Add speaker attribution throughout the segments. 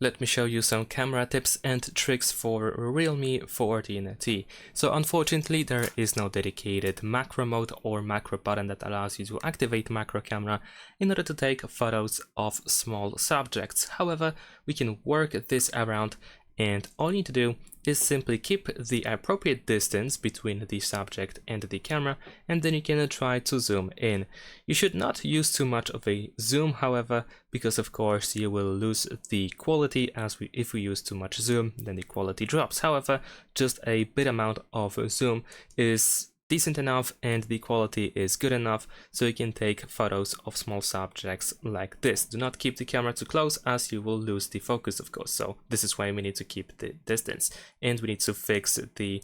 Speaker 1: Let me show you some camera tips and tricks for Realme 14T. So unfortunately there is no dedicated macro mode or macro button that allows you to activate macro camera in order to take photos of small subjects. However, we can work this around, and all you need to do is simply keep the appropriate distance between the subject and the camera, and then you can try to zoom in. You should not use too much of a zoom, however, because of course you will lose the quality if we use too much zoom, then the quality drops. However, just a bit amount of zoom is decent enough and the quality is good enough so you can take photos of small subjects like this. Do not keep the camera too close as you will lose the focus, of course. So this is why we need to keep the distance, and we need to fix the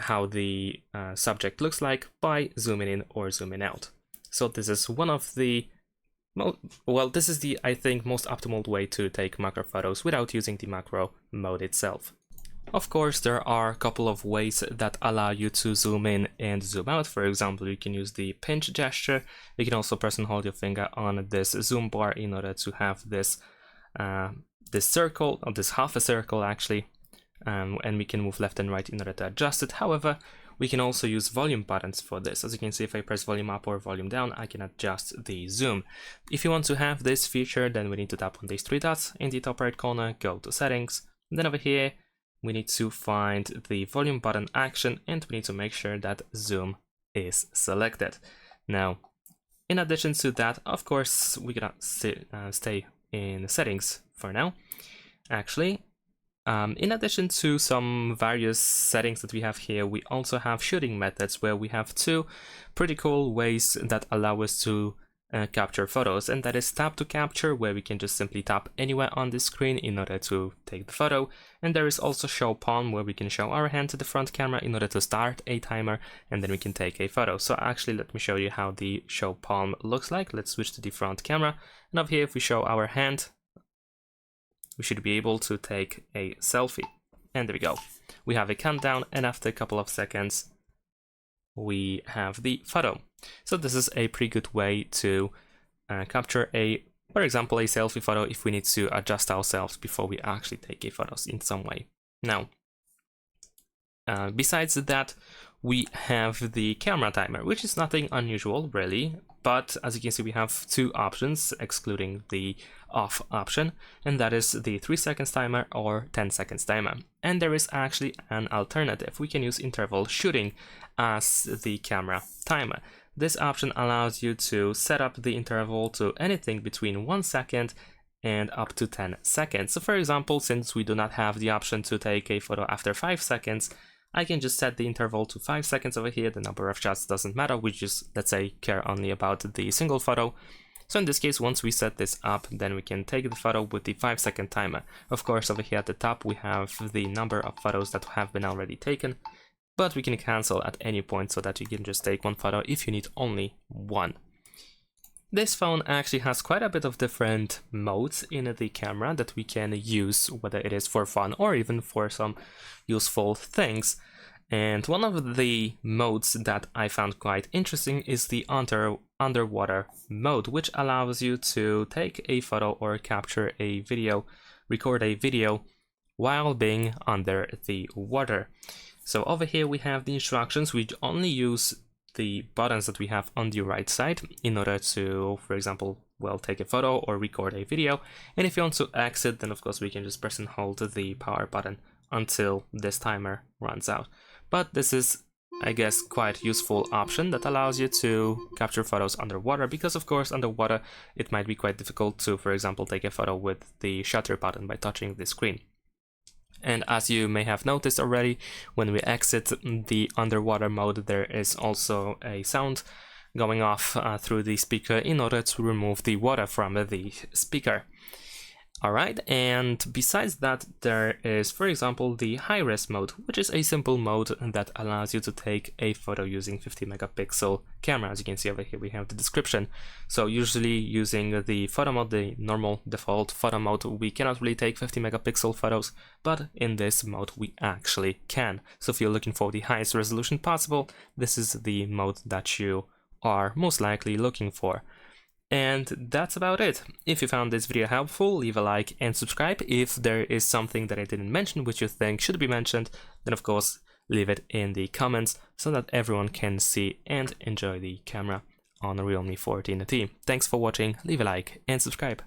Speaker 1: how the subject looks like by zooming in or zooming out. So this is one of the this is the, I think, most optimal way to take macro photos without using the macro mode itself. Of course, there are a couple of ways that allow you to zoom in and zoom out. For example, you can use the pinch gesture. You can also press and hold your finger on this zoom bar in order to have this this circle, or this half a circle actually, and we can move left and right in order to adjust it. However, we can also use volume buttons for this. As you can see, if I press volume up or volume down, I can adjust the zoom. If you want to have this feature, then we need to tap on these three dots in the top right corner, go to settings, and then over here we need to find the volume button action, and we need to make sure that zoom is selected. Now, in addition to that, of course, we gotta stay in settings for now. Actually, in addition to some various settings that we have here, we also have shooting methods where we have two pretty cool ways that allow us to capture photos, and that is tap to capture, where we can just simply tap anywhere on the screen in order to take the photo, and there is also show palm, where we can show our hand to the front camera in order to start a timer, and then we can take a photo. So actually, let me show you how the show palm looks like. Let's switch to the front camera, and up here, if we show our hand, we should be able to take a selfie, and there we go. We have a countdown, and after a couple of seconds we have the photo. So this is a pretty good way to capture for example, a selfie photo if we need to adjust ourselves before we actually take a photos in some way. Now, besides that, we have the camera timer, which is nothing unusual really, but as you can see, we have two options excluding the off option, and that is the 3 seconds timer or 10 seconds timer. And there is actually an alternative. We can use interval shooting as the camera timer. This option allows you to set up the interval to anything between 1 second and up to 10 seconds. So for example, since we do not have the option to take a photo after 5 seconds, I can just set the interval to 5 seconds over here. The number of shots doesn't matter. We just, let's say, care only about the single photo. So in this case, once we set this up, then we can take the photo with the 5 second timer. Of course, over here at the top, we have the number of photos that have been already taken, but we can cancel at any point so that you can just take one photo if you need only one. This phone actually has quite a bit of different modes in the camera that we can use, whether it is for fun or even for some useful things. And one of the modes that I found quite interesting is the underwater mode, which allows you to take a photo or capture a video, record a video while being under the water. So over here we have the instructions. We only use the buttons that we have on the right side in order to, for example, take a photo or record a video. And if you want to exit, then of course we can just press and hold the power button until this timer runs out. But this is, I guess, quite useful option that allows you to capture photos underwater, because of course underwater it might be quite difficult to, for example, take a photo with the shutter button by touching the screen. And as you may have noticed already, when we exit the underwater mode, there is also a sound going off through the speaker in order to remove the water from the speaker. Alright, and besides that, there is, for example, the high-res mode, which is a simple mode that allows you to take a photo using 50 megapixel camera. As you can see over here, we have the description. So usually using the photo mode, the normal default photo mode, we cannot really take 50 megapixel photos, but in this mode we actually can. So if you're looking for the highest resolution possible, this is the mode that you are most likely looking for. And that's about it. If you found this video helpful, leave a like and subscribe. If there is something that I didn't mention which you think should be mentioned, then of course leave it in the comments so that everyone can see and enjoy the camera on the Realme 14T. Thanks for watching, leave a like and subscribe.